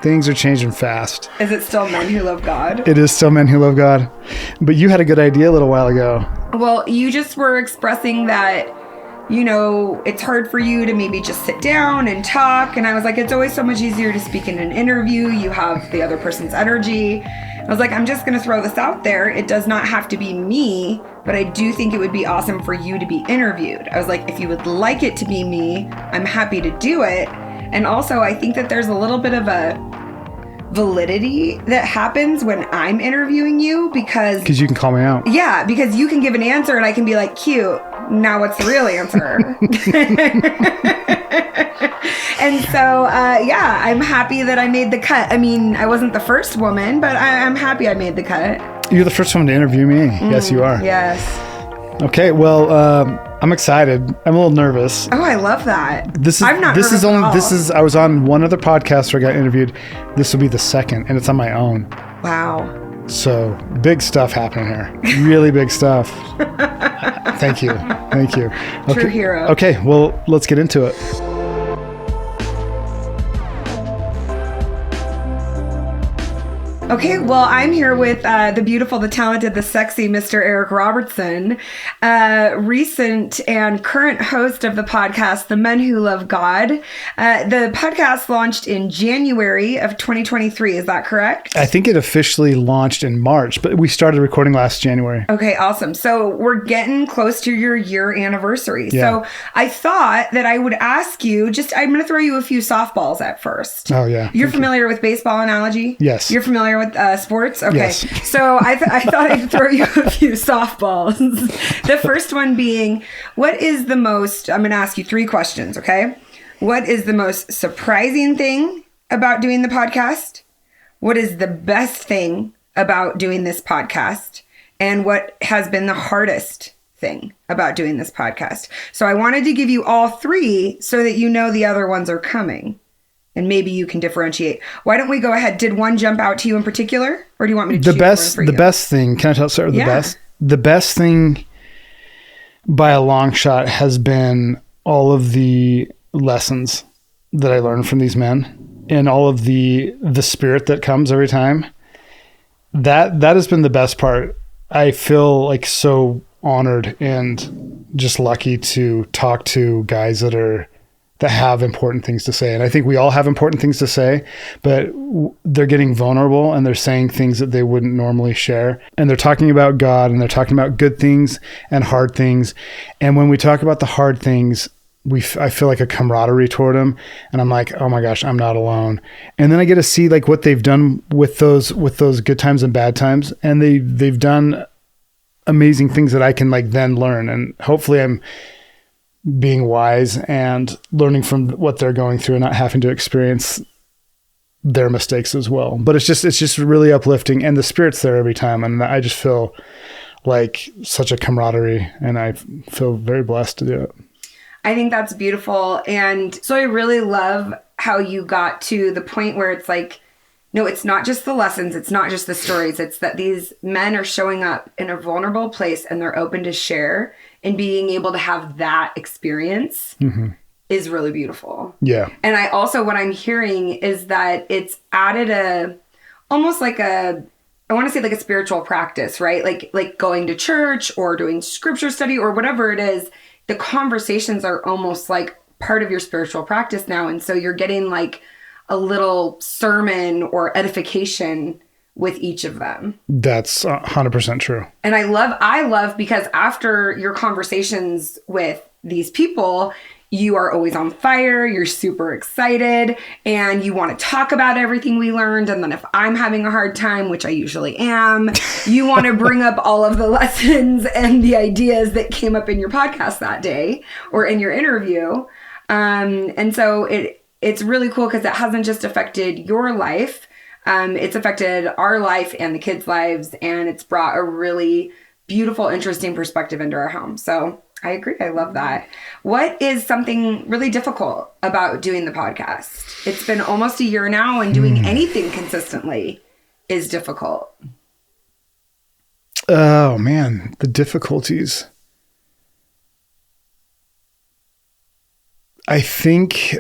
Things are changing fast. Is it still Men Who Love God? It is still Men Who Love God. But you had a good idea a little while ago. Well, you just were expressing that, you know, it's hard for you to maybe just sit down and talk. And I was like, it's always so much easier to speak in an interview. You have the other person's energy. I was like, I'm just going to throw this out there. It does not have to be me, but I do think it would be awesome for you to be interviewed. I was like, if you would like it to be me, I'm happy to do it. And also, I think that there's a little bit of a validity that happens when I'm interviewing you because you can call me out. Yeah, because you can give an answer and I can be like, cute. Now what's the real answer? And so, yeah, I'm happy that I made the cut. I mean, I wasn't the first woman, but I'm happy I made the cut. You're the first one to interview me. Yes, you are. Yes. Okay, well, I'm excited. I'm a little nervous. Oh, I love that. I'm not nervous at all. I was on one other podcast where I got interviewed. This will be the second, and it's on my own. Wow. So big stuff happening here. Really big stuff. Thank you. Okay. True hero. Okay, well, let's get into it. Okay, well, I'm here with the beautiful, the talented, the sexy Mr. Eric Robertson, recent and current host of the podcast, The Men Who Love God. The podcast launched in January of 2023. Is that correct? I think it officially launched in March, but we started recording last January. Okay, awesome. So we're getting close to your year anniversary. Yeah. So I thought that I would ask you, I'm going to throw you a few softballs at first. Oh, yeah. You're familiar with baseball analogy? Yes. You're familiar with sports? Okay. Yes. So I thought I'd throw you a few softballs. The first one being, I'm going to ask you 3 questions, okay? What is the most surprising thing about doing the podcast? What is the best thing about doing this podcast? And what has been the hardest thing about doing this podcast? So I wanted to give you all 3 so that you know the other ones are coming. And maybe you can differentiate. Why don't we go ahead? Did one jump out to you in particular? Or do you want me to choose one for you? The best thing, can I start with the best? The best thing by a long shot has been all of the lessons that I learned from these men and all of the spirit that comes every time. That has been the best part. I feel like so honored and just lucky to talk to guys that have important things to say. And I think we all have important things to say, but they're getting vulnerable and they're saying things that they wouldn't normally share. And they're talking about God and they're talking about good things and hard things. And when we talk about the hard things, I feel like a camaraderie toward them. And I'm like, oh my gosh, I'm not alone. And then I get to see like what they've done with those good times and bad times. And they've done amazing things that I can like then learn. And hopefully I'm being wise and learning from what they're going through and not having to experience their mistakes as well. But it's just really uplifting and the spirit's there every time. And I just feel like such a camaraderie and I feel very blessed to do it. I think that's beautiful. And so I really love how you got to the point where it's like, no, it's not just the lessons. It's not just the stories. It's that these men are showing up in a vulnerable place and they're open to share. And being able to have that experience is really beautiful. Yeah. And I also, what I'm hearing is that it's added almost like I want to say like a spiritual practice, right? Like going to church or doing scripture study or whatever it is. The conversations are almost like part of your spiritual practice now. And so you're getting like a little sermon or edification with each of them. That's 100% true. And I love because after your conversations with these people, you are always on fire, you're super excited, and you want to talk about everything we learned. And then if I'm having a hard time, which I usually am, you want to bring up all of the lessons and the ideas that came up in your podcast that day or in your interview. And so it's really cool because it hasn't just affected your life, it's affected our life and the kids' lives, and it's brought a really beautiful, interesting perspective into our home. So I agree. I love that. What is something really difficult about doing the podcast? It's been almost a year now, and doing anything consistently is difficult. Oh, man. The difficulties. I think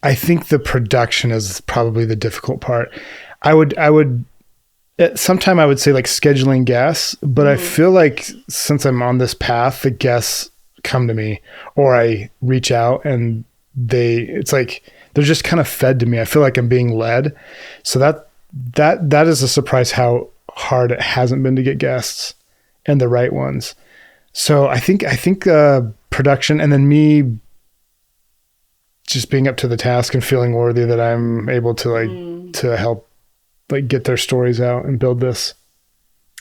I think the production is probably the difficult part. Sometime I would say like scheduling guests, but I feel like since I'm on this path, the guests come to me, or I reach out and it's like they're just kind of fed to me. I feel like I'm being led. So that is a surprise how hard it hasn't been to get guests and the right ones. So I think production, and then me just being up to the task and feeling worthy that I'm able to to help like get their stories out and build this.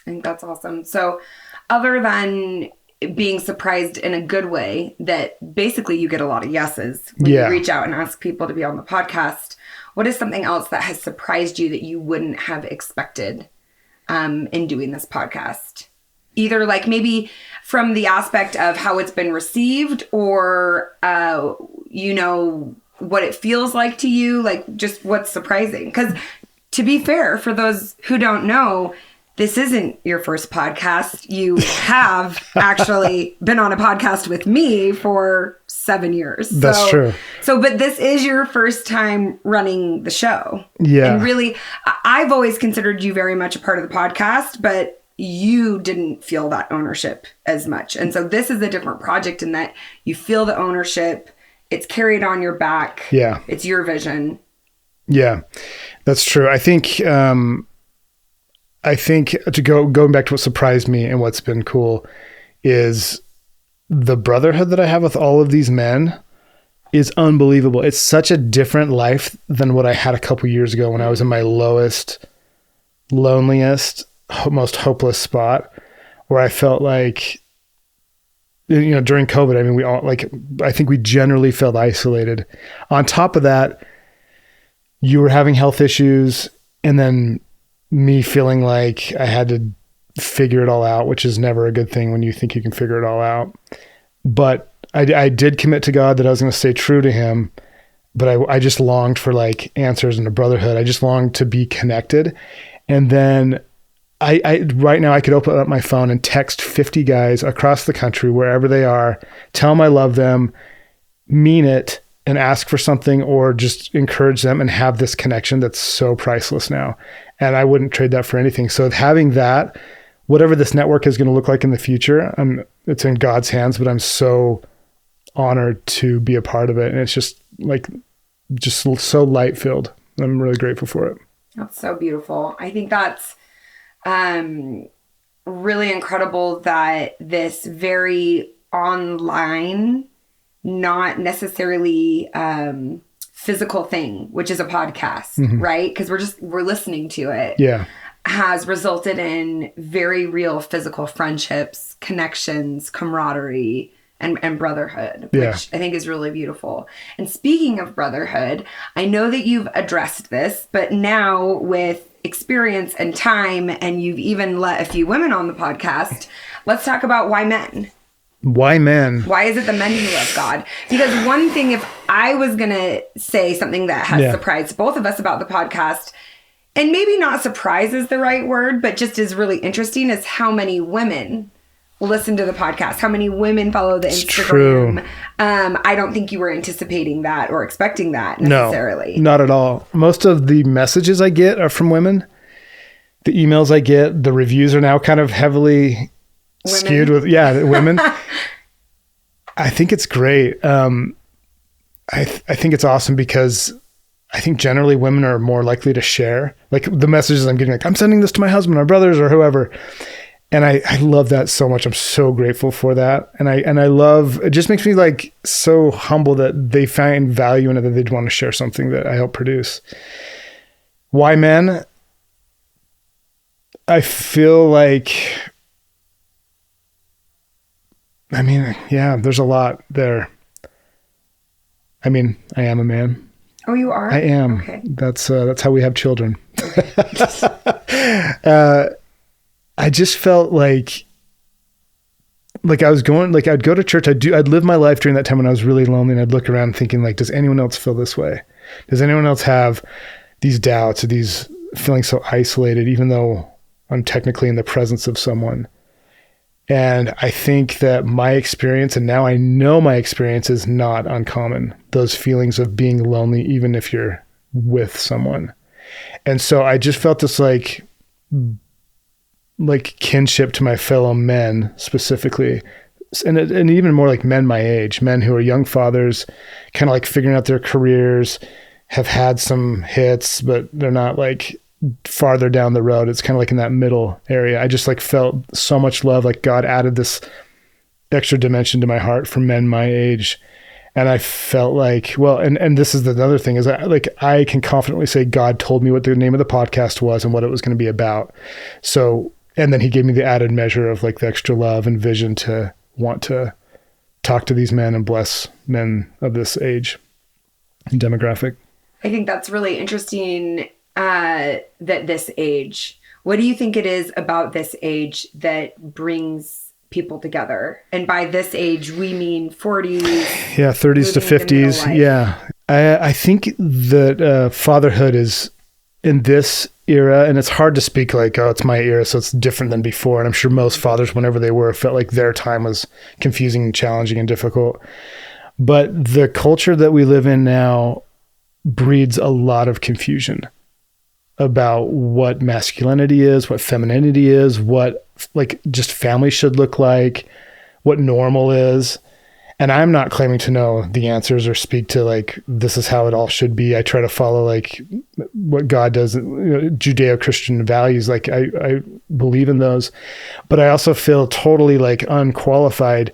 I think that's awesome. So other than being surprised in a good way that basically you get a lot of yeses when you reach out and ask people to be on the podcast, what is something else that has surprised you that you wouldn't have expected in doing this podcast? Either like maybe from the aspect of how it's been received, or, what it feels like to you, like just what's surprising. Because to be fair, for those who don't know, this isn't your first podcast. You have actually been on a podcast with me for 7 years. That's true. But this is your first time running the show. Yeah. And really, I've always considered you very much a part of the podcast, but you didn't feel that ownership as much. And so this is a different project in that you feel the ownership. It's carried on your back. Yeah. It's your vision. Yeah, that's true. I think to going back to what surprised me and what's been cool is the brotherhood that I have with all of these men is unbelievable. It's such a different life than what I had a couple years ago when I was in my lowest, loneliest, most hopeless spot, where I felt like, during COVID, I mean, we all I think we generally felt isolated. On top of that, you were having health issues, and then me feeling like I had to figure it all out, which is never a good thing when you think you can figure it all out. But I did commit to God that I was going to stay true to him, but I just longed for like answers in a brotherhood. I just longed to be connected. And then I right now I could open up my phone and text 50 guys across the country, wherever they are, tell them I love them, mean it, and ask for something, or just encourage them and have this connection that's so priceless now. And I wouldn't trade that for anything. So having that, whatever this network is going to look like in the future, it's in God's hands, but I'm so honored to be a part of it. And it's just so light filled. I'm really grateful for it. That's so beautiful. I think that's really incredible that this very online, not necessarily physical thing, which is a podcast, right? Because we're listening to it. Has resulted in very real physical friendships, connections, camaraderie, and brotherhood, which I think is really beautiful. And speaking of brotherhood, I know that you've addressed this, but now with experience and time, and you've even let a few women on the podcast, let's talk about why men. Why men? Why is it the men who love God? Because one thing, if I was going to say something that has surprised both of us about the podcast, and maybe not surprise is the right word, but just is really interesting, is how many women listen to the podcast, how many women follow the Instagram. True. I don't think you were anticipating that or expecting that necessarily. No, not at all. Most of the messages I get are from women. The emails I get, the reviews are now kind of heavily skewed with women. I think it's great. I think it's awesome because I think generally women are more likely to share, like the messages I'm getting, like I'm sending this to my husband or brothers or whoever. And I love that so much. I'm so grateful for that. And I love, it just makes me like so humble that they find value in it, that they'd want to share something that I help produce. Why men? I feel like, there's a lot there. I am a man. Oh, you are? I am. Okay. That's how we have children. Okay. I just felt like I was going, like I'd go to church. I'd live my life during that time when I was really lonely, and I'd look around thinking like, does anyone else feel this way? Does anyone else have these doubts or these feeling so isolated, even though I'm technically in the presence of someone? And I think that my experience, and now I know my experience, is not uncommon. Those feelings of being lonely, even if you're with someone. And so I just felt this like kinship to my fellow men specifically. And even more like men my age, men who are young fathers, kind of like figuring out their careers, have had some hits, but they're not like farther down the road. It's kind of like in that middle area. I just like felt so much love, like God added this extra dimension to my heart for men my age. And I felt like, well, and this is another thing, is I can confidently say God told me what the name of the podcast was and what it was going to be about. So, and then he gave me the added measure of like the extra love and vision to want to talk to these men and bless men of this age and demographic. I think that's really interesting, that this age. What do you think it is about this age that brings people together? And by this age, we mean 40s. Yeah, 30s to 50s. Yeah. I think that fatherhood is in this era, and it's hard to speak like, oh, it's my era, so it's different than before. And I'm sure most fathers, whenever they were, felt like their time was confusing and challenging and difficult. But the culture that we live in now breeds a lot of confusion about what masculinity is, what femininity is, what like just family should look like, what normal is. And I'm not claiming to know the answers or speak to like, this is how it all should be. I try to follow like what God does, Judeo-Christian values. Like I believe in those, but I also feel totally like unqualified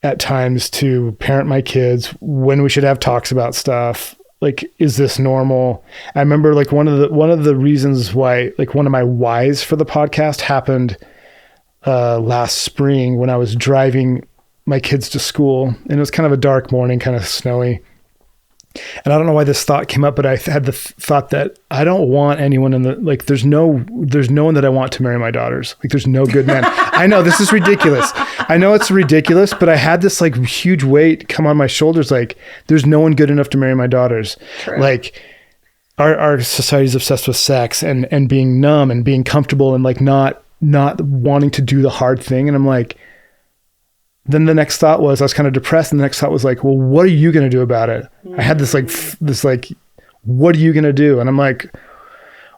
at times to parent my kids, when we should have talks about stuff. Like, is this normal? I remember like one of the reasons why, like one of my whys for the podcast happened last spring when I was driving my kids to school, and it was kind of a dark morning, kind of snowy. And I don't know why this thought came up, but I had the thought that I don't want anyone in the, like, there's no one that I want to marry my daughters. Like, there's no good men. I know this is ridiculous. I know it's ridiculous, but I had this like huge weight come on my shoulders. Like, there's no one good enough to marry my daughters. True. Like our society's obsessed with sex and being numb and being comfortable and like not wanting to do the hard thing. And I'm like, then the next thought was, I was kind of depressed. And the next thought was like, well, what are you going to do about it? I had this like, what are you going to do? And I'm like,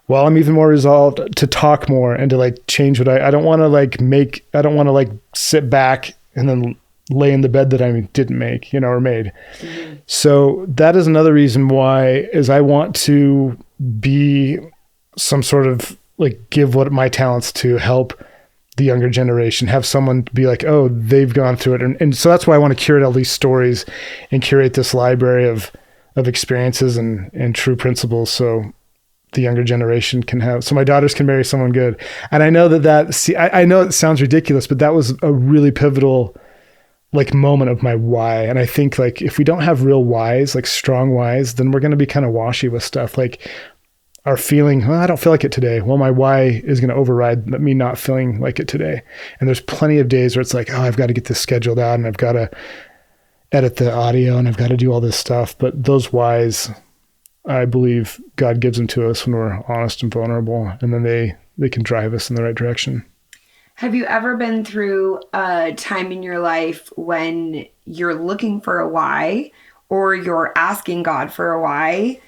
well, I'm even more resolved to talk more and to like change what I don't want to like sit back and then lay in the bed that I didn't make, or made. Mm-hmm. So that is another reason why is I want to be some sort of like, give what my talents to help the younger generation, have someone be like, oh, they've gone through it. And so that's why I want to curate all these stories and curate this library of experiences and true principles. So the younger generation can have, so my daughters can marry someone good. And I know I know it sounds ridiculous, but that was a really pivotal like moment of my why. And I think like, if we don't have real whys, like strong whys, then we're going to be kind of washy with stuff. Like, our feeling, I don't feel like it today. Well, my why is going to override me not feeling like it today. And there's plenty of days where it's like, oh, I've got to get this scheduled out and I've got to edit the audio and I've got to do all this stuff. But those whys, I believe God gives them to us when we're honest and vulnerable, and then they can drive us in the right direction. Have you ever been through a time in your life when you're looking for a why, or you're asking God for a why,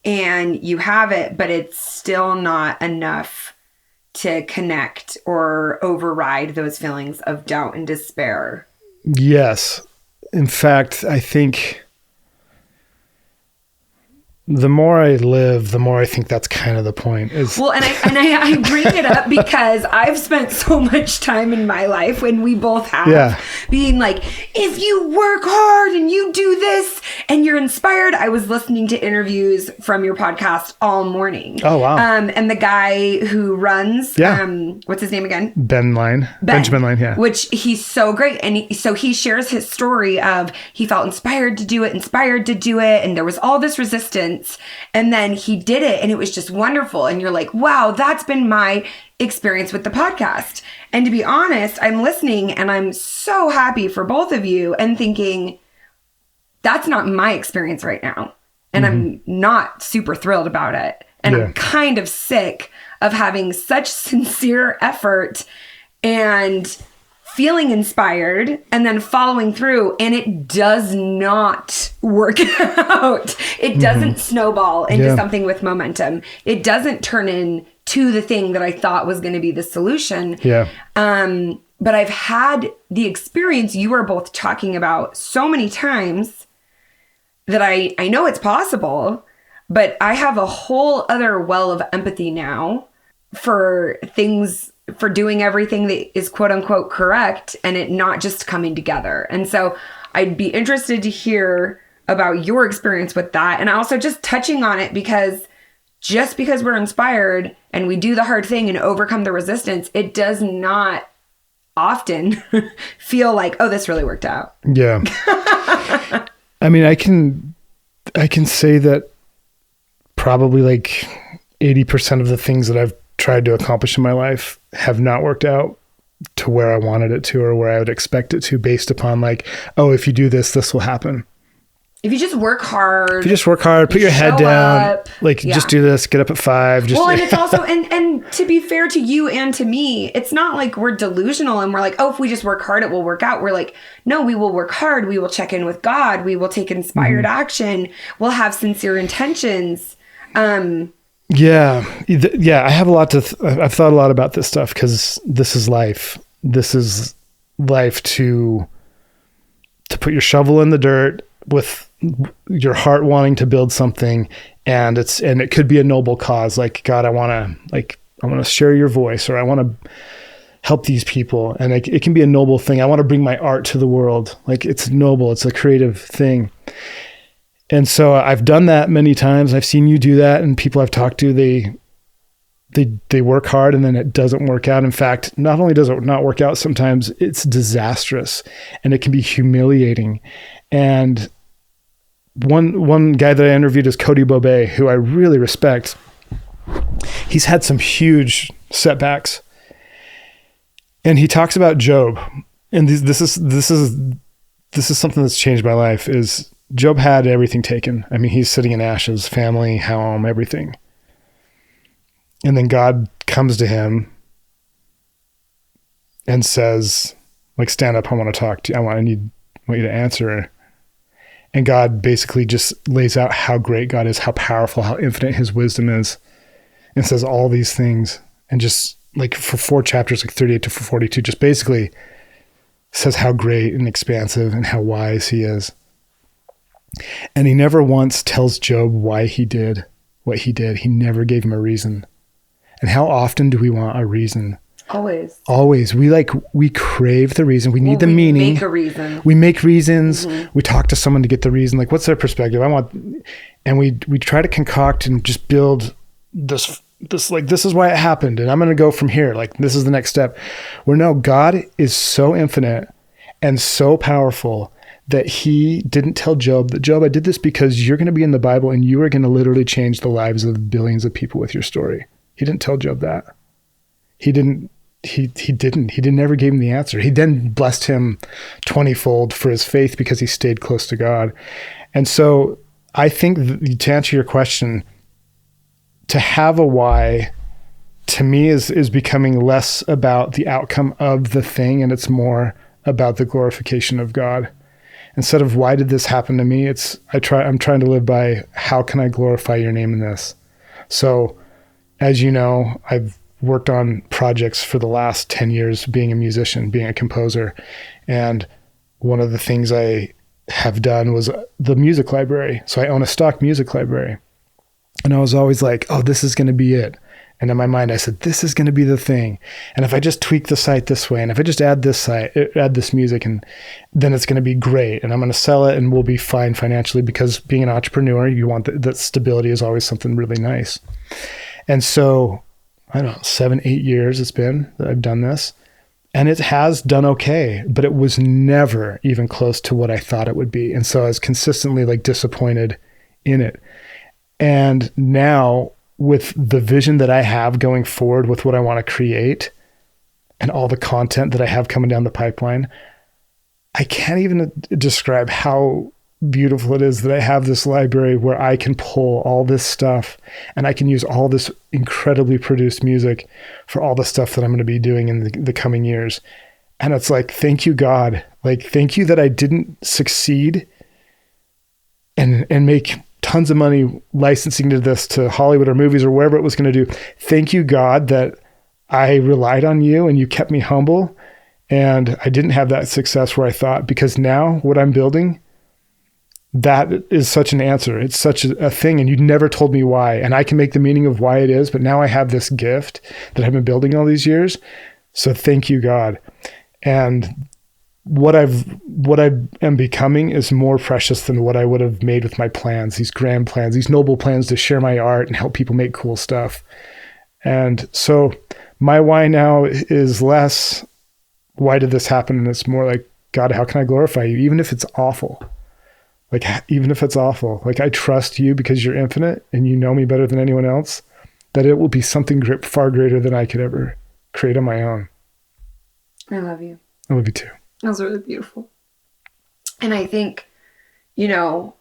and you have it, but it's still not enough to connect or override those feelings of doubt and despair? Yes. In fact, I think the more I live, the more I think that's kind of the point. Well, and I bring it up because I've spent so much time in my life, when we both have, being like, if you work hard and you do this and you're inspired. I was listening to interviews from your podcast all morning. Oh, wow. And the guy who runs, what's his name again? Benjamin Line, yeah. Which he's so great. And so he shares his story of he felt inspired to do it, and there was all this resistance. And then he did it, and it was just wonderful. And you're like, wow, that's been my experience with the podcast. And to be honest, I'm listening and I'm so happy for both of you and thinking, that's not my experience right now. And I'm not super thrilled about it. And I'm kind of sick of having such sincere effort and feeling inspired and then following through, and it does not work out. It doesn't snowball into something with momentum. It doesn't turn into the thing that I thought was going to be the solution. Yeah. But I've had the experience you are both talking about so many times that I know it's possible, but I have a whole other well of empathy now for things, for doing everything that is quote unquote correct and it not just coming together. And so I'd be interested to hear about your experience with that. And also just touching on it, because just because we're inspired and we do the hard thing and overcome the resistance, it does not often feel like, oh, this really worked out. Yeah. I mean, I can say that probably like 80% of the things that I've tried to accomplish in my life have not worked out to where I wanted it to or where I would expect it to, based upon like, oh, if you do this, this will happen. If you just work hard. Put your head down, up, just do this, get up at 5. Just, well, and it's also, and to be fair to you and to me, it's not like we're delusional and we're like, oh, if we just work hard, it will work out. We're like, no, we will work hard. We will check in with God. We will take inspired action. We'll have sincere intentions. Yeah. I have a lot I've thought a lot about this stuff, because this is life. This is life to put your shovel in the dirt with your heart wanting to build something. And it could be a noble cause. Like, God, I want to share your voice, or I want to help these people. And it can be a noble thing. I want to bring my art to the world. Like, it's noble. It's a creative thing. And so I've done that many times. I've seen you do that, and people I've talked to, they work hard and then it doesn't work out. In fact, not only does it not work out, sometimes it's disastrous and it can be humiliating. And one guy that I interviewed is Cody Bobet, who I really respect. He's had some huge setbacks, and he talks about Job. And this is something that's changed my life. Is Job had everything taken. I mean, he's sitting in ashes, family, home, everything. And then God comes to him and says, like, stand up, I want to talk to you. I want you to answer. And God basically just lays out how great God is, how powerful, how infinite his wisdom is, and says all these things. And just like for 4 chapters, like 38 to 42, just basically says how great and expansive and how wise he is. And he never once tells Job why he did what he did. He never gave him a reason. And how often do we want a reason? Always. We crave the reason. We need the meaning. We make a reason. We make reasons. We talk to someone to get the reason. Like, what's their perspective? And we try to concoct and just build this like, this is why it happened. And I'm going to go from here. Like, this is the next step. Where no, God is so infinite and so powerful that he didn't tell Job that, Job, I did this because you're going to be in the Bible and you are going to literally change the lives of billions of people with your story. He didn't tell Job that. He didn't. He never gave him the answer. He then blessed him 20-fold for his faith because he stayed close to God. And so I think to answer your question, to have a why, to me, is becoming less about the outcome of the thing, and it's more about the glorification of God. Instead of why did this happen to me, I'm trying to live by how can I glorify your name in this. So, as you know, I've worked on projects for the last 10 years, being a musician, being a composer. And one of the things I have done was the music library. So I own a stock music library. And I was always like, oh, this is going to be it. And in my mind, I said, this is going to be the thing. And if I just tweak the site this way, and if I just add this music, and then it's going to be great. And I'm going to sell it and we'll be fine financially, because being an entrepreneur, you want that stability is always something really nice. And so, I don't know, 7-8 years it's been that I've done this, and it has done okay, but it was never even close to what I thought it would be. And so I was consistently like disappointed in it. And now, with the vision that I have going forward with what I want to create and all the content that I have coming down the pipeline, I can't even describe how beautiful it is that I have this library where I can pull all this stuff and I can use all this incredibly produced music for all the stuff that I'm going to be doing in the coming years. And it's like, thank you, God. Like, thank you that I didn't succeed and make tons of money licensing to this to Hollywood or movies or wherever it was going to do. Thank you, God, that I relied on you and you kept me humble. And I didn't have that success where I thought, because now what I'm building, that is such an answer. It's such a thing. And you never told me why. And I can make the meaning of why it is. But now I have this gift that I've been building all these years. So thank you, God. And what I am becoming is more precious than what I would have made with my plans, these grand plans, these noble plans to share my art and help people make cool stuff. And so my why now is less, why did this happen? And it's more like, God, how can I glorify you? Even if it's awful. Like, even if it's awful, like I trust you because you're infinite and you know me better than anyone else, that it will be something far greater than I could ever create on my own. I love you. I love you too. That was really beautiful. And I think, you know,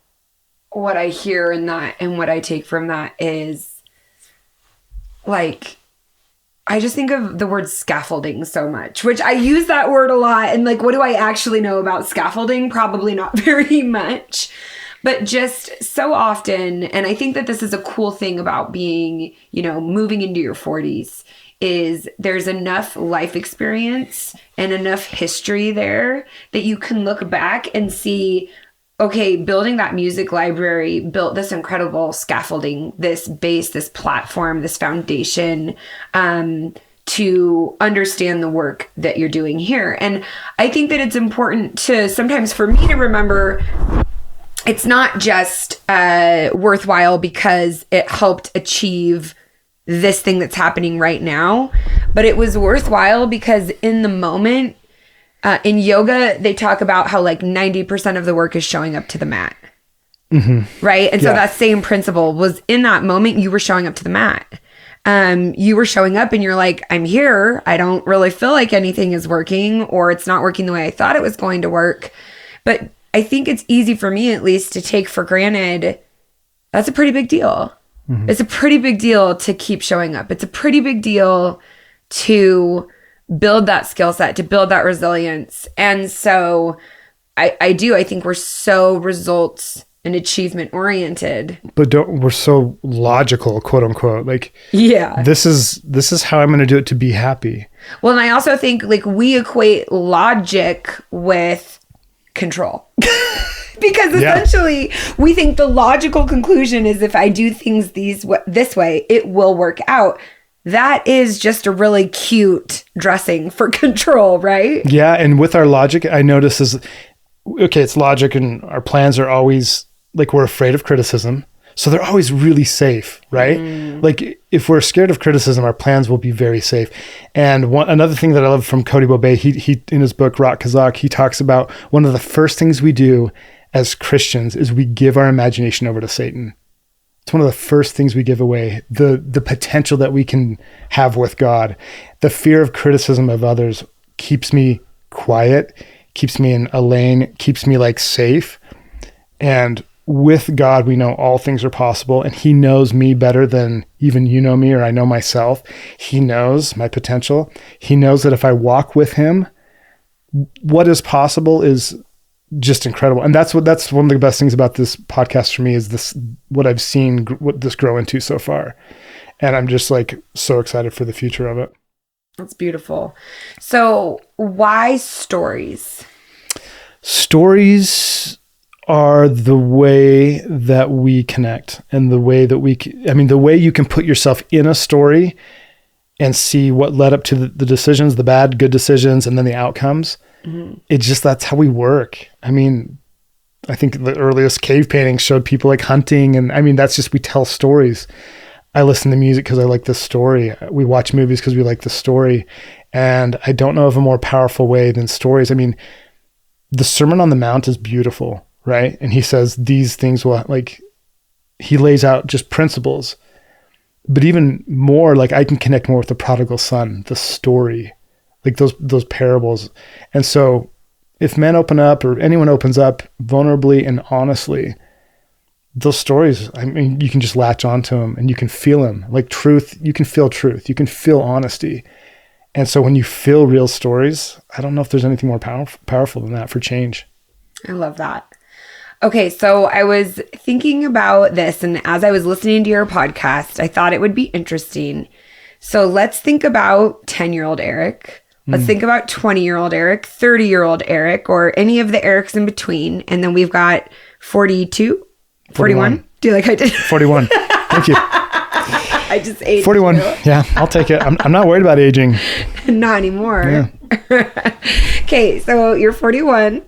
what I hear in that and what I take from that is like, I just think of the word scaffolding so much, which I use that word a lot. And like, what do I actually know about scaffolding? Probably not very much, but just so often. And I think that this is a cool thing about being, you know, moving into your 40s is there's enough life experience and enough history there that you can look back and see, okay, building that music library built this incredible scaffolding, this base, this platform, this foundation, to understand the work that you're doing here. And I think that it's important to sometimes for me to remember it's not just worthwhile because it helped achieve this thing that's happening right now, but it was worthwhile because in the moment, in yoga, they talk about how like 90% of the work is showing up to the mat. Mm-hmm. Right. And so that same principle was in that moment, you were showing up to the mat. You were showing up and you're like, I'm here. I don't really feel like anything is working or it's not working the way I thought it was going to work. But I think it's easy for me, at least, to take for granted. That's a pretty big deal. Mm-hmm. It's a pretty big deal to keep showing up. It's a pretty big deal to build that skill set, to build that resilience. And so I think we're so results and achievement oriented. But we're so logical, quote unquote. Like, yeah, this is how I'm going to do it to be happy. Well, and I also think like we equate logic with control. Because essentially we think the logical conclusion is if I do things this way, it will work out. That is just a really cute dressing for control, right? Yeah. And with our logic, I notice it's logic and our plans are always like, we're afraid of criticism. So they're always really safe, right? Like if we're scared of criticism, our plans will be very safe. And another thing that I love from Cody Bobet, he in his book, Rock Kazakh, he talks about one of the first things we do as Christians is we give our imagination over to Satan. It's one of the first things we give away, the potential that we can have with God. The fear of criticism of others keeps me quiet, keeps me in a lane, keeps me like safe. And with God, we know all things are possible, and he knows me better than even you know me or I know myself. He knows my potential. He knows that if I walk with him, what is possible is just incredible. And that's one of the best things about this podcast for me is this, what I've seen what this grow into so far. And I'm just like so excited for the future of it. That's beautiful. So why stories? Stories are the way that we connect and the way that the way you can put yourself in a story and see what led up to the decisions, the bad, good decisions, and then the outcomes. Mm-hmm. It's just, that's how we work. I mean, I think the earliest cave paintings showed people like hunting. And I mean, that's just, we tell stories. I listen to music because I like the story. We watch movies because we like the story. And I don't know of a more powerful way than stories. I mean, the Sermon on the Mount is beautiful, right? And he says these things will, like, he lays out just principles. But even more, like, I can connect more with the prodigal son, the story, like those parables. And so if men open up or anyone opens up vulnerably and honestly, those stories, I mean, you can just latch onto them and you can feel them like truth. You can feel truth. You can feel honesty. And so when you feel real stories, I don't know if there's anything more powerful than that for change. I love that. Okay, so I was thinking about this, and as I was listening to your podcast, I thought it would be interesting. So let's think about 10-year-old Eric. Let's think about 20-year-old Eric, 30-year-old Eric, or any of the Erics in between. And then we've got 42, 41. Do you like I did? 41. Thank you. I just aged 41. you. Yeah, I'll take it. I'm not worried about aging. Not anymore. Yeah. Okay, so you're 41.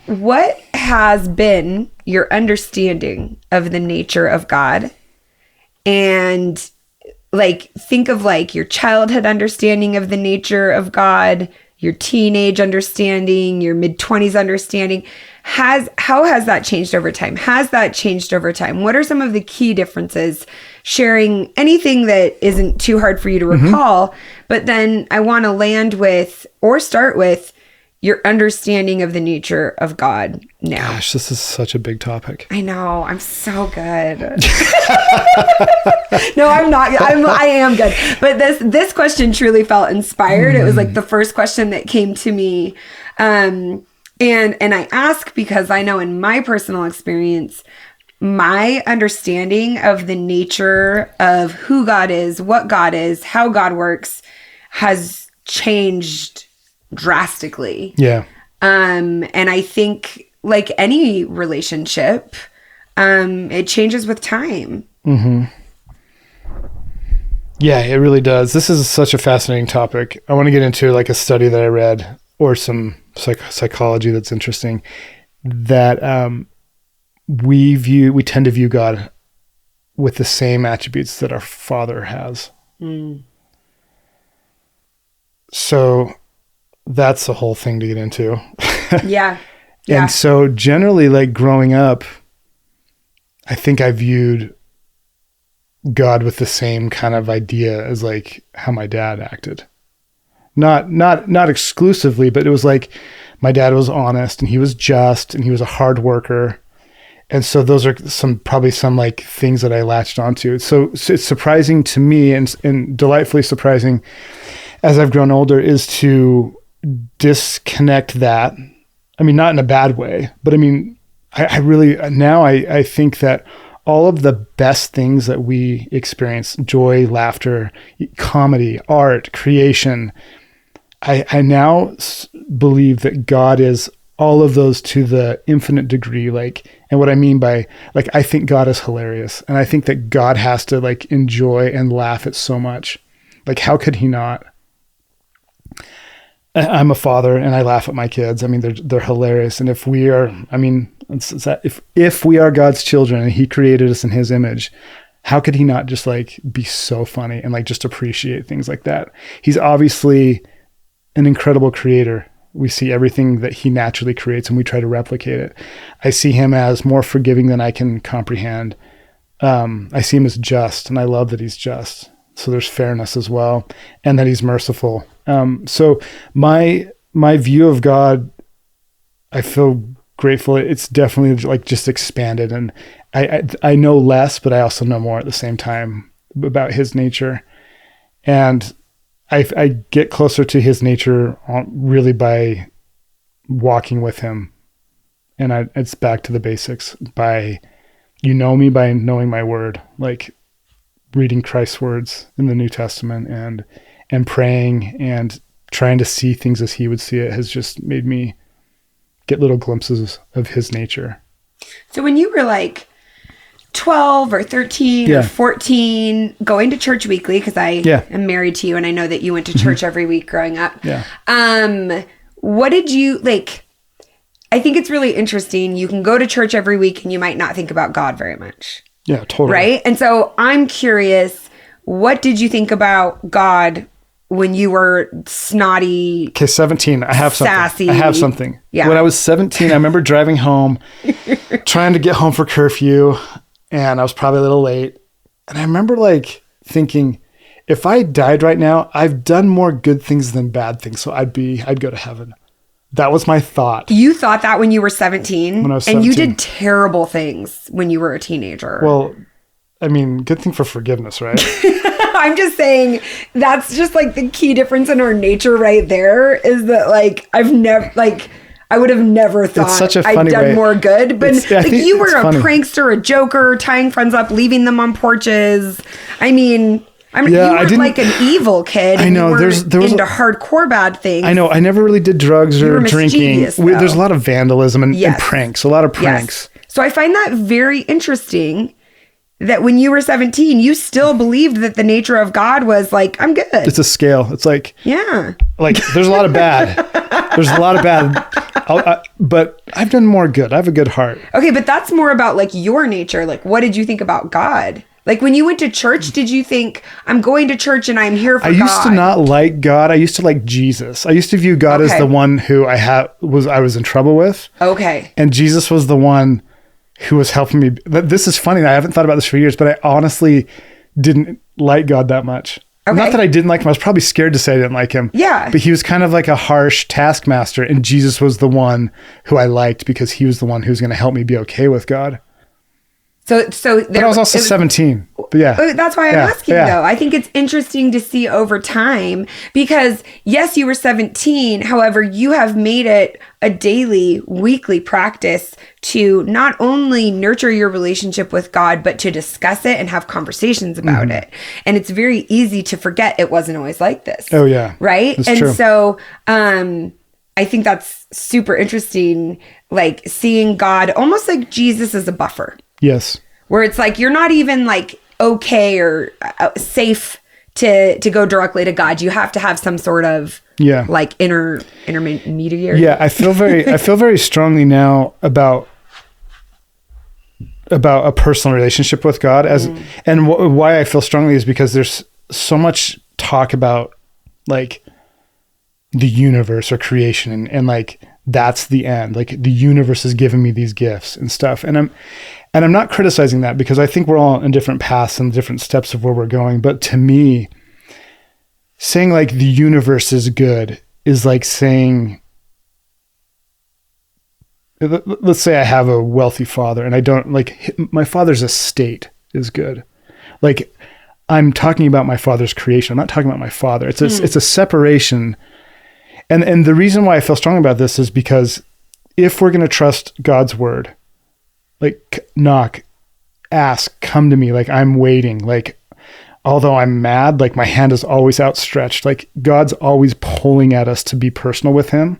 What has been your understanding of the nature of God? And like, think of like your childhood understanding of the nature of God, your teenage understanding, your mid-20s understanding. How has that changed over time? Has that changed over time? What are some of the key differences? Sharing anything that isn't too hard for you to recall, but then I want to land with or start with your understanding of the nature of God now. Gosh, this is such a big topic. I know. I'm so good. No, I'm not. I am good. But this question truly felt inspired. It was like the first question that came to me. And I ask because I know in my personal experience, my understanding of the nature of who God is, what God is, how God works has changed drastically. Yeah. And I think like any relationship, it changes with time. Mm-hmm. Yeah, it really does. This is such a fascinating topic. I want to get into like a study that I read or some psychology that's interesting that we tend to view God with the same attributes that our Father has. So that's the whole thing to get into. Yeah. And so generally, like growing up, I think I viewed God with the same kind of idea as like how my dad acted. Not exclusively, but it was like my dad was honest and he was just and he was a hard worker. And so those are probably some like things that I latched onto. So it's surprising to me and delightfully surprising as I've grown older is to disconnect that. I mean, not in a bad way, but I mean, I really, now I think that all of the best things that we experience, joy, laughter, comedy, art, creation, I now believe that God is all of those to the infinite degree. Like, and what I mean by like, I think God is hilarious. And I think that God has to like enjoy and laugh at so much. Like, how could he not? I'm a father and I laugh at my kids. I mean, they're hilarious. And if we are, I mean, if we are God's children and he created us in his image, how could he not just like be so funny and like just appreciate things like that? He's obviously an incredible creator. We see everything that he naturally creates and we try to replicate it. I see him as more forgiving than I can comprehend. I see him as just, and I love that he's just. So there's fairness as well, and that he's merciful. So my view of God, I feel grateful. It's definitely like just expanded, and I know less, but I also know more at the same time about his nature. And I get closer to his nature really by walking with him. And it's back to the basics by, me by knowing my word, like reading Christ's words in the New Testament and praying and trying to see things as he would see it has just made me get little glimpses of his nature. So when you were like 12 or 13 or 14, going to church weekly, because I am married to you and I know that you went to church every week growing up. Yeah. What did you like? I think it's really interesting. You can go to church every week and you might not think about God very much. Yeah, totally. Right? And so I'm curious, what did you think about God when you were snotty? Okay, 17. I have something. Sassy. I have something. Yeah. When I was 17, I remember driving home, trying to get home for curfew, and I was probably a little late. And I remember like thinking, if I died right now, I've done more good things than bad things, so I'd go to heaven. That was my thought. You thought that when you were 17? When I was 17. And you did terrible things when you were a teenager. Well, I mean, good thing for forgiveness, right? I'm just saying that's just like the key difference in our nature right there is that like I would have never thought I'd done more good. But like you were a prankster, a joker, tying friends up, leaving them on porches. I mean, you weren't like an evil kid. I know. There was into hardcore bad things. I know. I never really did drugs or drinking. There's a lot of vandalism and pranks. A lot of pranks. Yes. So I find that very interesting. That when you were 17, you still believed that the nature of God was like, I'm good. It's a scale. It's like, like there's a lot of bad. There's a lot of bad, but I've done more good. I have a good heart. Okay, but that's more about like your nature. Like, what did you think about God? Like when you went to church, did you think I'm going to church and I'm here for God? I used to not like God. I used to like Jesus. I used to view God as the one who I was in trouble with. Okay. And Jesus was the one who was helping me. This is funny. I haven't thought about this for years, but I honestly didn't like God that much. Okay. Not that I didn't like him. I was probably scared to say I didn't like him. Yeah. But he was kind of like a harsh taskmaster, and Jesus was the one who I liked because he was the one who was going to help me be okay with God. But I was also 17. But yeah. That's why I'm asking though. I think it's interesting to see over time because yes, you were 17. However, you have made it a daily, weekly practice to not only nurture your relationship with God, but to discuss it and have conversations about it. And it's very easy to forget it wasn't always like this. Oh yeah. Right. That's true. So, I think that's super interesting. Like seeing God almost like Jesus as a buffer. Yes. Where it's like, you're not even like okay or safe to go directly to God. You have to have some sort of like intermediary. Yeah. I feel very strongly now about a personal relationship with God and why I feel strongly is because there's so much talk about like the universe or creation and like, that's the end. Like the universe has given me these gifts and stuff. And I'm not criticizing that because I think we're all in different paths and different steps of where we're going. But to me, saying like the universe is good is like saying, let's say I have a wealthy father and I don't like my father's estate is good. Like I'm talking about my father's creation. I'm not talking about my father. It's a separation. And the reason why I feel strong about this is because if we're going to trust God's word, like knock, ask, come to me, like I'm waiting, like although I'm mad, like my hand is always outstretched, like God's always pulling at us to be personal with him.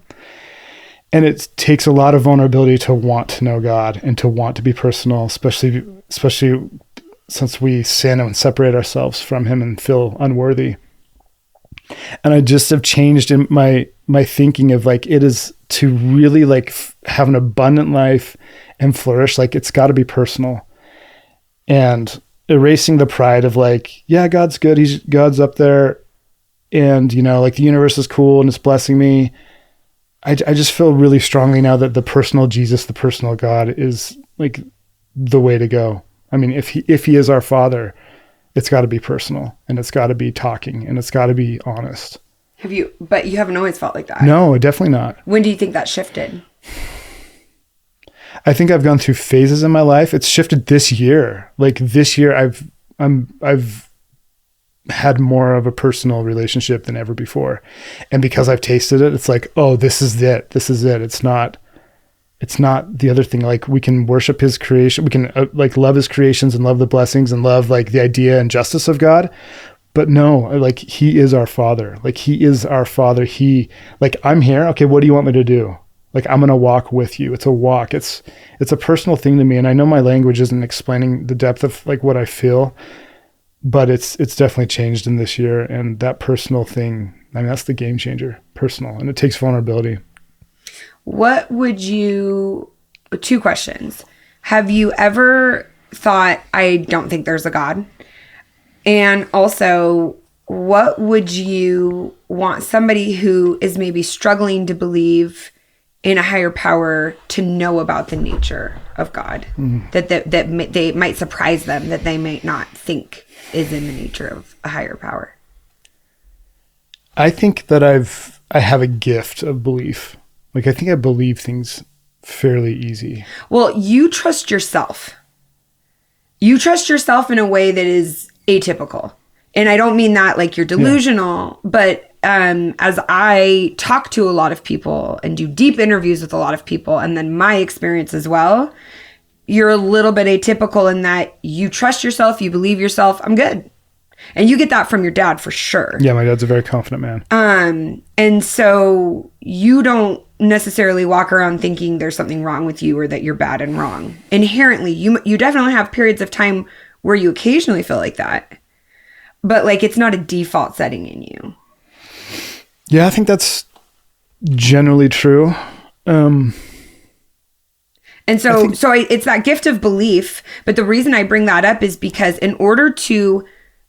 And it takes a lot of vulnerability to want to know God and to want to be personal, especially since we sin and separate ourselves from him and feel unworthy. And I just have changed in my thinking of like, it is to really like have an abundant life and flourish. Like it's got to be personal and erasing the pride of like, yeah, God's good. God's up there and like the universe is cool and it's blessing me. I just feel really strongly now that the personal Jesus, the personal God is like the way to go. I mean, if he is our father, it's got to be personal and it's got to be talking and it's got to be honest. But you haven't always felt like that. No, definitely not. When do you think that shifted? I think I've gone through phases in my life. It's shifted this year. Like this year I've had more of a personal relationship than ever before. And because I've tasted it, it's like, oh, this is it. This is it. It's not the other thing. Like we can worship his creation. We can like love his creations and love the blessings and love like the idea and justice of God. But no, like he is our father. Like he is our father. Like I'm here. Okay. What do you want me to do? Like I'm going to walk with you. It's a walk. It's a personal thing to me. And I know my language isn't explaining the depth of like what I feel, but it's definitely changed in this year. And that personal thing, I mean, that's the game changer, personal. And it takes vulnerability. What would two questions. Have you ever thought, I don't think there's a God? And also, what would you want somebody who is maybe struggling to believe in a higher power to know about the nature of God? That they might surprise them, that they might not think is in the nature of a higher power? I think that I have a gift of belief. Like, I think I believe things fairly easy. Well, you trust yourself. You trust yourself in a way that is atypical. And I don't mean that like you're delusional, but as I talk to a lot of people and do deep interviews with a lot of people, and then my experience as well, you're a little bit atypical in that you trust yourself, you believe yourself, I'm good. And you get that from your dad for sure. Yeah, my dad's a very confident man. And so you don't necessarily walk around thinking there's something wrong with you or that you're bad and wrong. Inherently, you definitely have periods of time where you occasionally feel like that. But like it's not a default setting in you. Yeah, I think that's generally true. And so it's that gift of belief. But the reason I bring that up is because in order to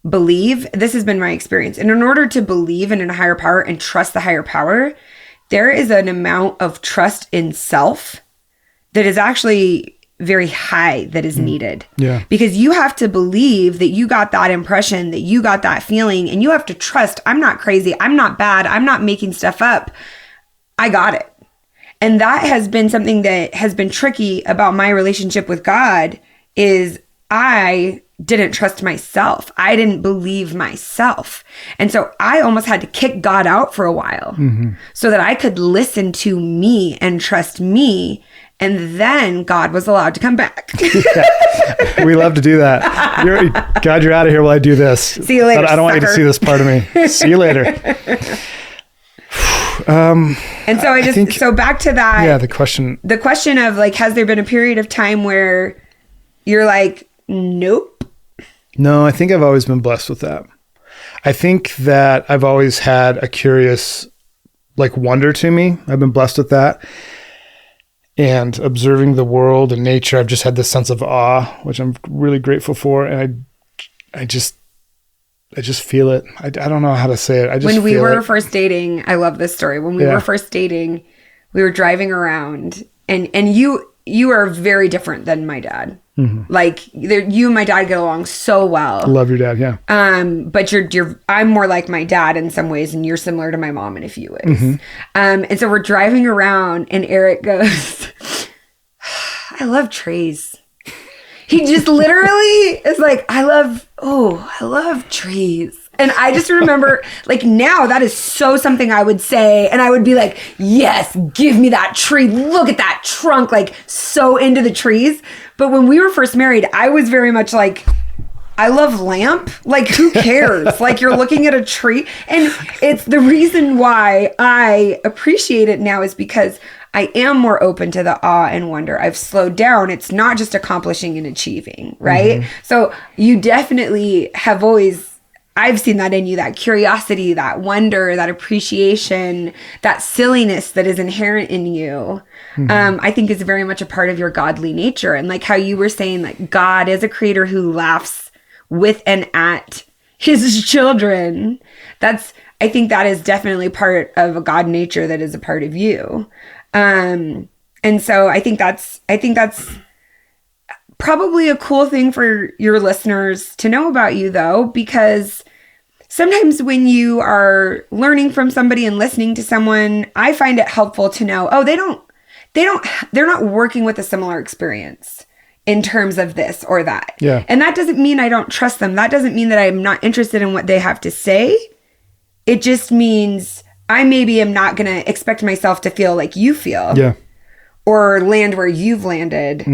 believe, this has been my experience, and in order to believe in a higher power and trust the higher power, there is an amount of trust in self that is actually very high that is needed. Yeah. Because you have to believe that you got that impression, that you got that feeling, and you have to trust, I'm not crazy, I'm not bad, I'm not making stuff up. I got it. And that has been something that has been tricky about my relationship with God is I didn't trust myself. I didn't believe myself. And so I almost had to kick God out for a while so that I could listen to me and trust me. And then God was allowed to come back. Yeah. We love to do that. God, you're out of here while I do this. See you later, I don't want you to see this part of me. See you later. And so so back to that. Yeah, the question of like, has there been a period of time where you're like, nope? No, I think I've always been blessed with that. I think that I've always had a curious like wonder to me. I've been blessed with that. And observing the world and nature, I've just had this sense of awe, which I'm really grateful for. And I just feel it. I don't know how to say it. When we were first dating, I love this story. When we were first dating, we were driving around and you are very different than my dad. Mm-hmm. Like you and my dad get along so well. I love your dad. Yeah. But I'm more like my dad in some ways, and you're similar to my mom in a few ways. Mm-hmm. And so we're driving around and Eric goes, I love trees. He just literally is like, I love trees. And I just remember, like, now that is so something I would say. And I would be like, yes, give me that tree. Look at that trunk, like, so into the trees. But when we were first married, I was very much like, I love lamp. Like, who cares? Like, you're looking at a tree. And it's the reason why I appreciate it now is because I am more open to the awe and wonder. I've slowed down. It's not just accomplishing and achieving, right? Mm-hmm. So you definitely have always... I've seen that in you, that curiosity, that wonder, that appreciation, that silliness that is inherent in you, I think is very much a part of your godly nature. And like how you were saying, like God is a creator who laughs with and at his children. I think that is definitely part of a God nature that is a part of you. And so I think that's probably a cool thing for your listeners to know about you, though, because sometimes when you are learning from somebody and listening to someone, I find it helpful to know, they're not working with a similar experience in terms of this or that. Yeah. And that doesn't mean I don't trust them. That doesn't mean that I'm not interested in what they have to say. It just means I maybe am not going to expect myself to feel like you feel. Yeah. Or land where you've landed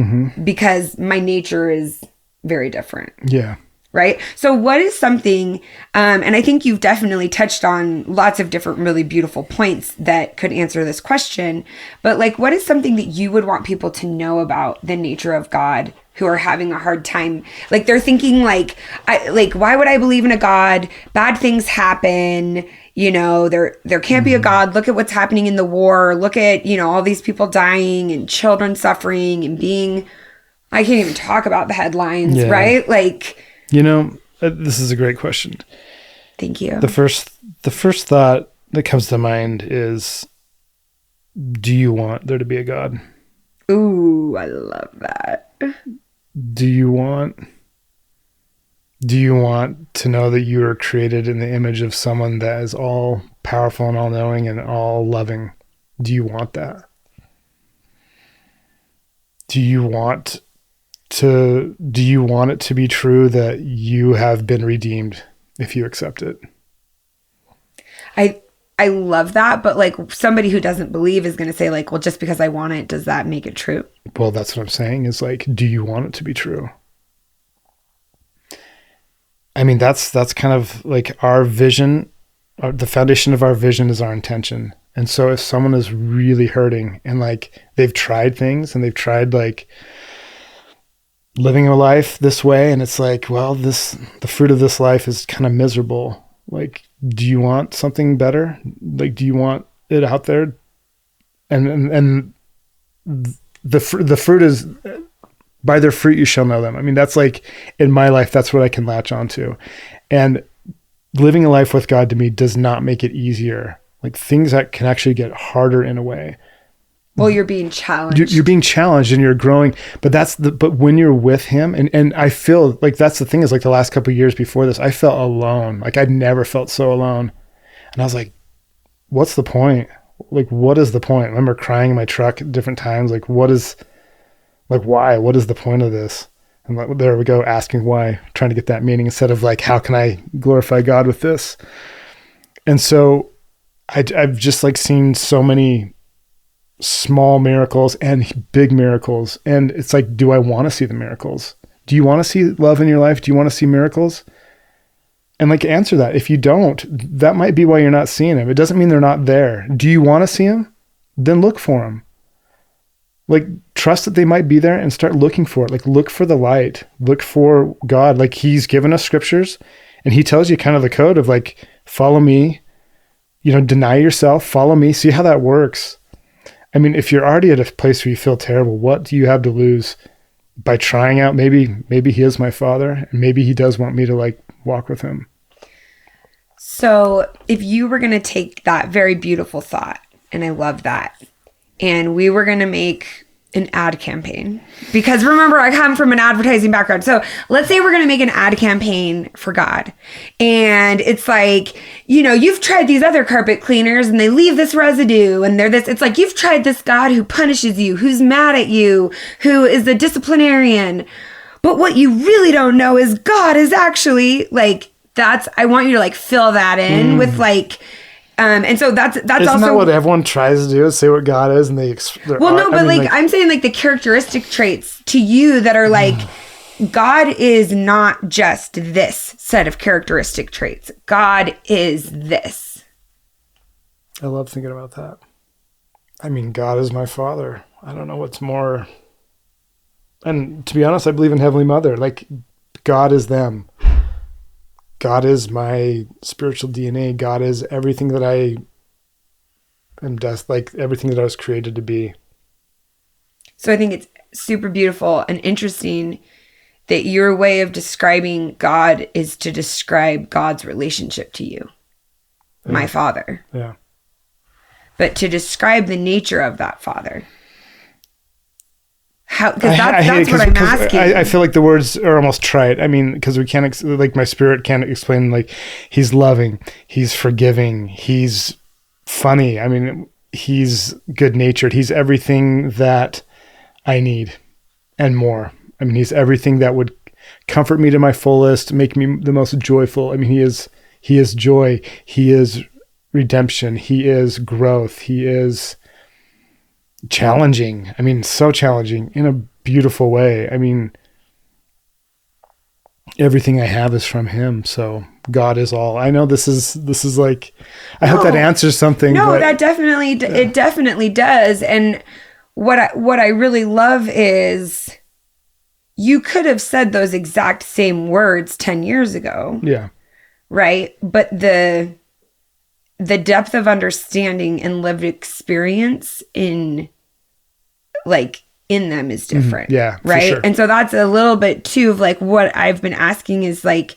because my nature is very different. Yeah. Right? So what is something, and I think you've definitely touched on lots of different really beautiful points that could answer this question, but like what is something that you would want people to know about the nature of God who are having a hard time? Like they're thinking like why would I believe in a God? Bad things happen. You know, there can't be a God. Look at what's happening in the war. Look at, all these people dying and children suffering and I can't even talk about the headlines, right? Like, this is a great question. Thank you. The first thought that comes to mind is, do you want there to be a God? Ooh, I love that. Do you want to know that you are created in the image of someone that is all powerful and all knowing and all loving? Do you want that? Do you want it to be true that you have been redeemed if you accept it. I love that, but like somebody who doesn't believe is going to say like, well, just because I want it, does that make it true? Well, that's what I'm saying is like, do you want it to be true? I mean, that's kind of like our vision. The foundation of our vision is our intention. And so if someone is really hurting and like they've tried things and they've tried like living a life this way, and it's like, well, the fruit of this life is kind of miserable. Like, do you want something better? Like, do you want it out there? And the fruit is, by their fruit you shall know them. I mean, that's like in my life, that's what I can latch onto. And living a life with God to me does not make it easier. Like things that can actually get harder in a way. Well, you're being challenged. You're being challenged and you're growing, but when you're with him, and I feel like that's the thing is like the last couple of years before this, I felt alone. Like I'd never felt so alone. And I was like, what's the point? Like, what is the point? I remember crying in my truck at different times. Like, why? What is the point of this? And like, there we go, asking why, trying to get that meaning instead of like, how can I glorify God with this? And so I've just like seen so many small miracles and big miracles. And it's like, do I want to see the miracles? Do you want to see love in your life? Do you want to see miracles? And like, answer that. If you don't, that might be why you're not seeing them. It doesn't mean they're not there. Do you want to see them? Then look for them. Like, trust that they might be there and start looking for it. Like, look for the light, look for God. Like he's given us scriptures and he tells you kind of the code of like, follow me, deny yourself, follow me, see how that works. I mean, if you're already at a place where you feel terrible, what do you have to lose by trying out? Maybe he is my father and maybe he does want me to like walk with him. So if you were going to take that very beautiful thought, and I love that, and we were going to make an ad campaign, because remember, I come from an advertising background. So let's say we're going to make an ad campaign for God. And it's like, you've tried these other carpet cleaners and they leave this residue and it's like, you've tried this God who punishes you, who's mad at you, who is a disciplinarian. But what you really don't know is God is actually like, I want you to like fill that in with like, and so that's Isn't also that what everyone tries to do, is say what God is, and I'm saying like the characteristic traits to you that are like, God is not just this set of characteristic traits. God is this. I love thinking about that. I mean, God is my father. I don't know what's more. And to be honest, I believe in Heavenly Mother. Like, God is them. God is my spiritual DNA. God is everything that I am, like everything that I was created to be. So I think it's super beautiful and interesting that your way of describing God is to describe God's relationship to you, my father. Yeah. But to describe the nature of that father. How? Because that's what I'm asking. I feel like the words are almost trite. I mean, because we can't, like my spirit can't explain, like he's loving, he's forgiving, he's funny. I mean, he's good natured. He's everything that I need and more. I mean, he's everything that would comfort me to my fullest, make me the most joyful. I mean, he is joy. He is redemption. He is growth. He is challenging. I mean, so challenging in a beautiful way. I mean, everything I have is from him. So God is all. I know this is like, I hope that answers something. No, that definitely, it definitely does. And what I really love is you could have said those exact same words 10 years ago. Yeah. Right. But the depth of understanding and lived experience in them is different. Mm-hmm. Yeah. Right. Sure. And so that's a little bit too of like what I've been asking is like,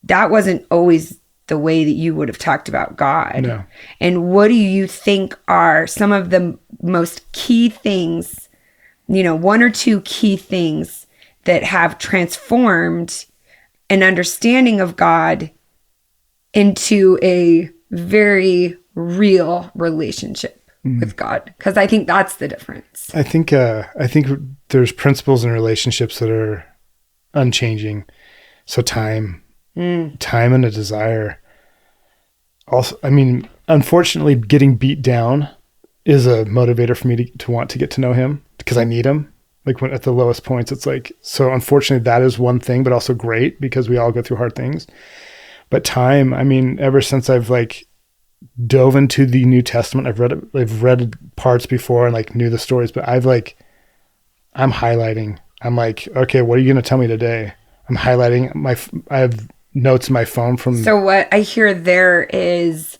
that wasn't always the way that you would have talked about God. No. And what do you think are some of the most key things, one or two key things that have transformed an understanding of God into a very real relationship with God? Because I think that's the difference. I think there's principles in relationships that are unchanging. So time, time and a desire. Also, I mean, unfortunately, getting beat down is a motivator for me to want to get to know him, because I need him. Like when at the lowest points, it's like, so unfortunately that is one thing, but also great because we all go through hard things. But time, I mean, ever since I've like dove into the New Testament, I've read parts before and like knew the stories, but I'm highlighting. I'm like, okay, what are you going to tell me today? I'm highlighting I have notes in my phone from. So what I hear there is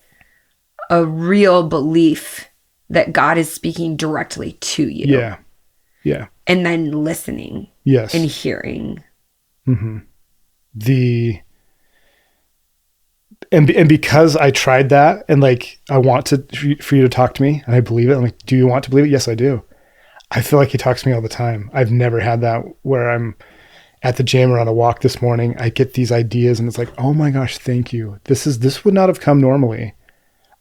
a real belief that God is speaking directly to you. Yeah. Yeah. And then listening. Yes. And hearing. Mm-hmm. And because I tried that and like, I want for you to talk to me and I believe it. I'm like, do you want to believe it? Yes, I do. I feel like he talks to me all the time. I've never had that where I'm at the gym or on a walk this morning. I get these ideas and it's like, oh my gosh, thank you. This would not have come normally.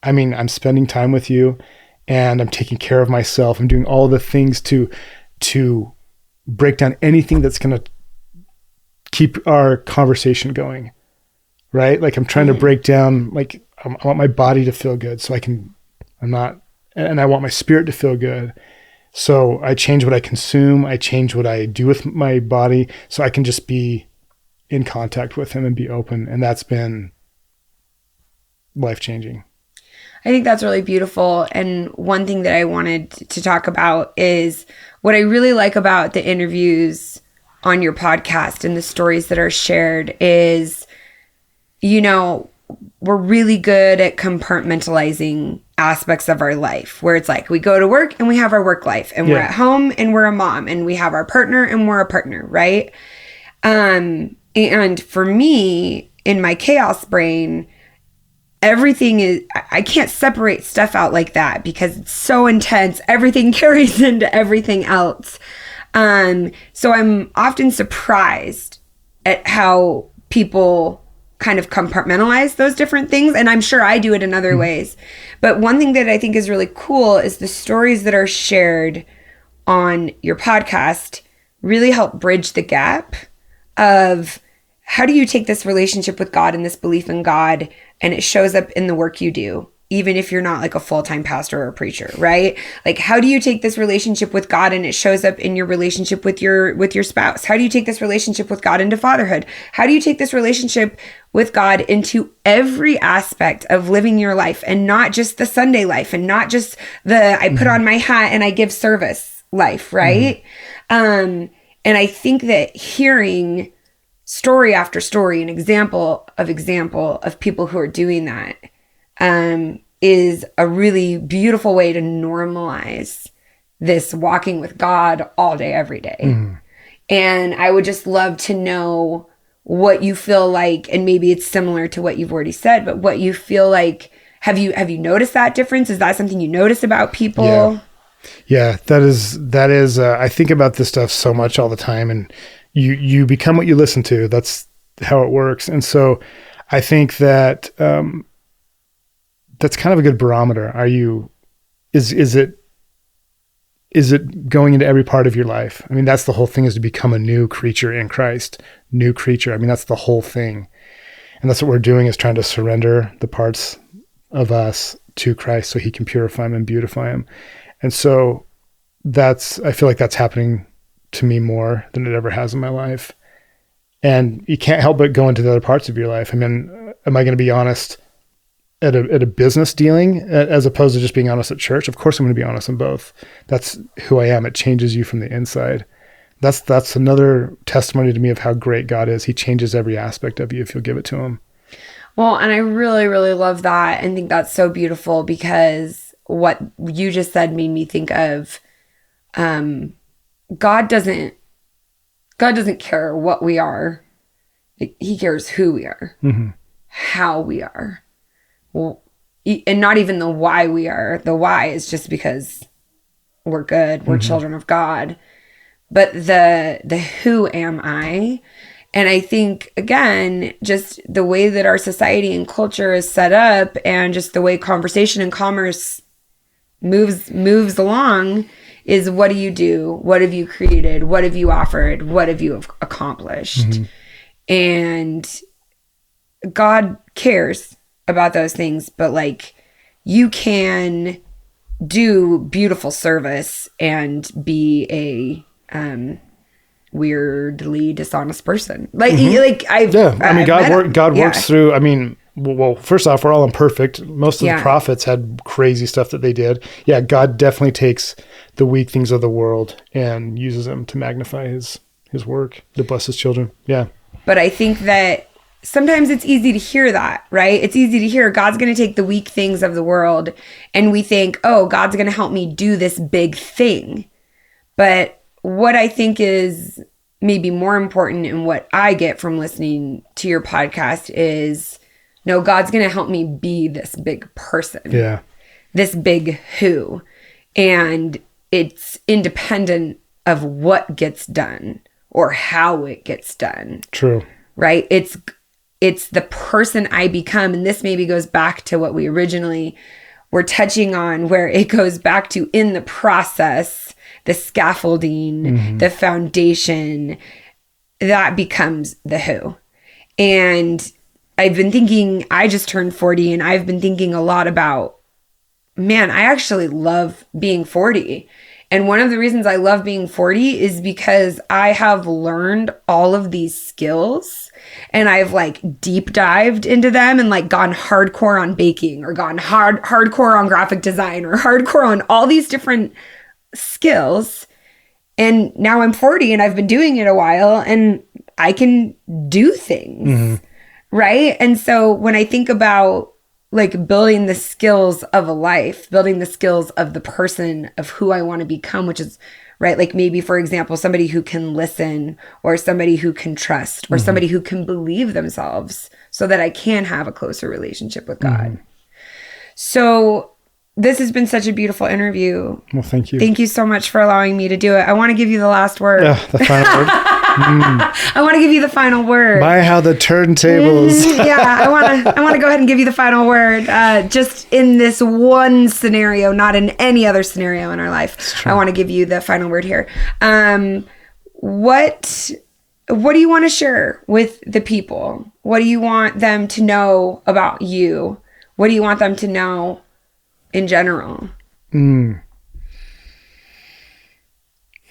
I mean, I'm spending time with you and I'm taking care of myself. I'm doing all the things to break down anything that's going to keep our conversation going. Right? Like I'm trying to break down, like I want my body to feel good so and I want my spirit to feel good. So I change what I consume. I change what I do with my body so I can just be in contact with him and be open. And that's been life-changing. I think that's really beautiful. And one thing that I wanted to talk about is what I really like about the interviews on your podcast and the stories that are shared is, you know, we're really good at compartmentalizing aspects of our life where it's like we go to work and we have our work life and we're at home and we're a mom and we have our partner and we're a partner, right? And for me, in my chaos brain, everything is, I can't separate stuff out like that because it's so intense. Everything carries into everything else. So I'm often surprised at how people kind of compartmentalize those different things. And I'm sure I do it in other ways. But one thing that I think is really cool is the stories that are shared on your podcast really help bridge the gap of how do you take this relationship with God and this belief in God and it shows up in the work you do, even if you're not like a full-time pastor or a preacher, right? Like, how do you take this relationship with God and it shows up in your relationship with your spouse? How do you take this relationship with God into fatherhood? How do you take this relationship with God into every aspect of living your life and not just the Sunday life and not just the, I put on my hat and I give service life, right? And I think that hearing story after story, an example of people who are doing that, is a really beautiful way to normalize this walking with God all day, every day. And I would just love to know what you feel like, and maybe it's similar to what you've already said, but what you feel like, have you noticed that difference? Is that something you notice about people? Yeah, that is, I think about this stuff so much all the time, and you become what you listen to. That's how it works. And so I think that, that's kind of a good barometer. Is it going into every part of your life? I mean, that's the whole thing, is to become a new creature in Christ, new creature. I mean, that's the whole thing. And that's what we're doing, is trying to surrender the parts of us to Christ so he can purify them and beautify them. And so I feel like that's happening to me more than it ever has in my life. And you can't help but go into the other parts of your life. I mean, am I going to be honest at a business dealing as opposed to just being honest at church? Of course I'm going to be honest in both. That's who I am. It changes you from the inside. That's another testimony to me of how great God is. He changes every aspect of you if you'll give it to him. Well, and I really, really love that and think that's so beautiful, because what you just said made me think of, God doesn't care what we are. He cares who we are, how we are. Well, and not even the why we are. The why is just because we're good, we're children of God. But the who am I? And I think, again, just the way that our society and culture is set up, and just the way conversation and commerce moves along, is what do you do? What have you created? What have you offered? What have you accomplished? And God cares about those things, but like you can do beautiful service and be a weirdly dishonest person. Like God works through. I mean, well, first off, we're all imperfect. Most of the prophets had crazy stuff that they did. Yeah, God definitely takes the weak things of the world and uses them to magnify his work, to bless his children. Yeah. But I think that sometimes it's easy to hear that, right? It's easy to hear God's going to take the weak things of the world, and we think, oh, God's going to help me do this big thing. But what I think is maybe more important and what I get from listening to your podcast is, no, God's going to help me be this big person. Yeah. This big who. And it's independent of what gets done or how it gets done. True. Right? It's the person I become. And this maybe goes back to what we originally were touching on, where it goes back to in the process, the scaffolding, the foundation, that becomes the who. And I've been thinking, I just turned 40, and I've been thinking a lot about, man, I actually love being 40. And one of the reasons I love being 40 is because I have learned all of these skills, and I've like deep dived into them and like gone hardcore on baking, or gone hardcore on graphic design, or hardcore on all these different skills. And now I'm 40 and I've been doing it a while, and I can do things. Right? And so when I think about like building the skills of a life, building the skills of the person of who I want to become, which is, right, like maybe, for example, somebody who can listen, or somebody who can trust, or somebody who can believe themselves, so that I can have a closer relationship with God. So this has been such a beautiful interview. Well, thank you. Thank you so much for allowing me to do it. I want to give you the last word. Yeah, the final word. I want to give you the final word. My, how the turntables. I want to go ahead and give you the final word. Just in this one scenario, not in any other scenario in our life. I want to give you the final word here. What do you want to share with the people? What do you want them to know about you? What do you want them to know in general?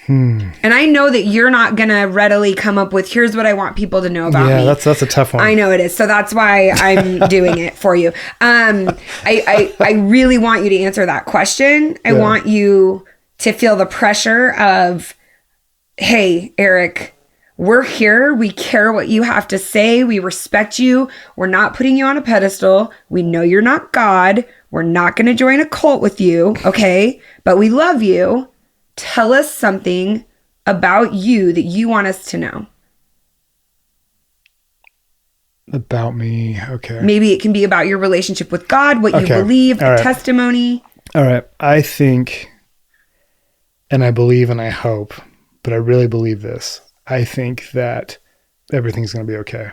And I know that you're not going to readily come up with, here's what I want people to know about me. Yeah, that's a tough one. I know it is. So that's why I'm doing it for you. I really want you to answer that question. I want you to feel the pressure of, hey, Eric, we're here. We care what you have to say. We respect you. We're not putting you on a pedestal. We know you're not God. We're not going to join a cult with you. Okay. But we love you. Tell us something about you that you want us to know. About me. Okay. Maybe it can be about your relationship with God, what you believe, the testimony. All right. I think, and I believe and I hope, but I really believe this. I think that everything's going to be okay.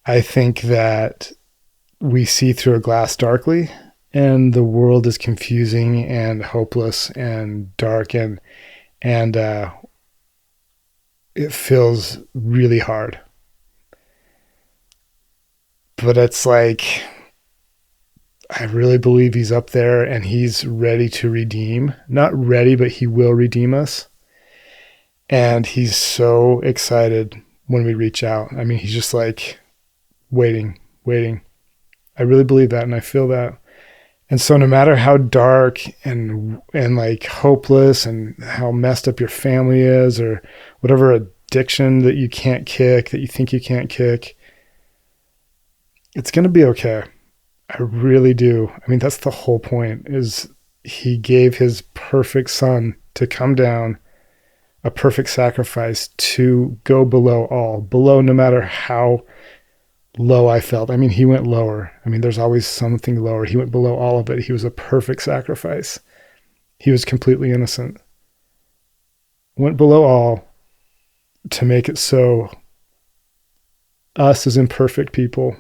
I think that we see through a glass darkly, and the world is confusing and hopeless and dark, and it feels really hard. But it's like, I really believe he's up there and he's ready to redeem. Not ready, but he will redeem us. And he's so excited when we reach out. I mean, he's just like waiting. I really believe that, and I feel that. And so no matter how dark and like hopeless and how messed up your family is, or whatever addiction that you can't kick, that you think you can't kick, it's going to be okay. I really do. I mean, that's the whole point, is he gave his perfect son to come down, a perfect sacrifice, to go below no matter how low I felt. I mean, he went lower. I mean, there's always something lower. He went below all of it. He was a perfect sacrifice. He was completely innocent. Went below all to make it so us as imperfect people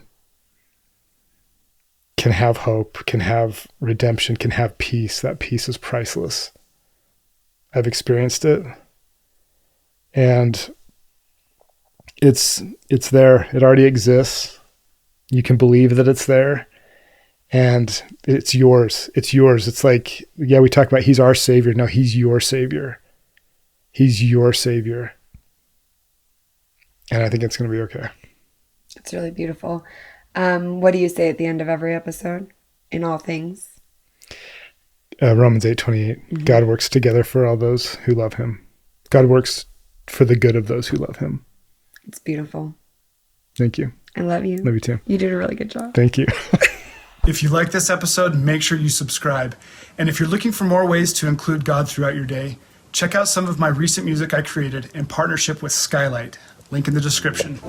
can have hope, can have redemption, can have peace. That peace is priceless. I've experienced it. And it's there. It already exists. You can believe that it's there, and it's yours. It's yours. It's like, yeah, we talk about he's our savior. No, he's your savior. He's your savior. And I think it's going to be okay. It's really beautiful. What do you say at the end of every episode in all things? Romans 8:28. God works together for all those who love him. God works for the good of those who love him. It's beautiful. Thank you. I love you. Love you too. You did a really good job. Thank you. If you like this episode, make sure you subscribe. And if you're looking for more ways to include God throughout your day, check out some of my recent music I created in partnership with Skylight. Link in the description.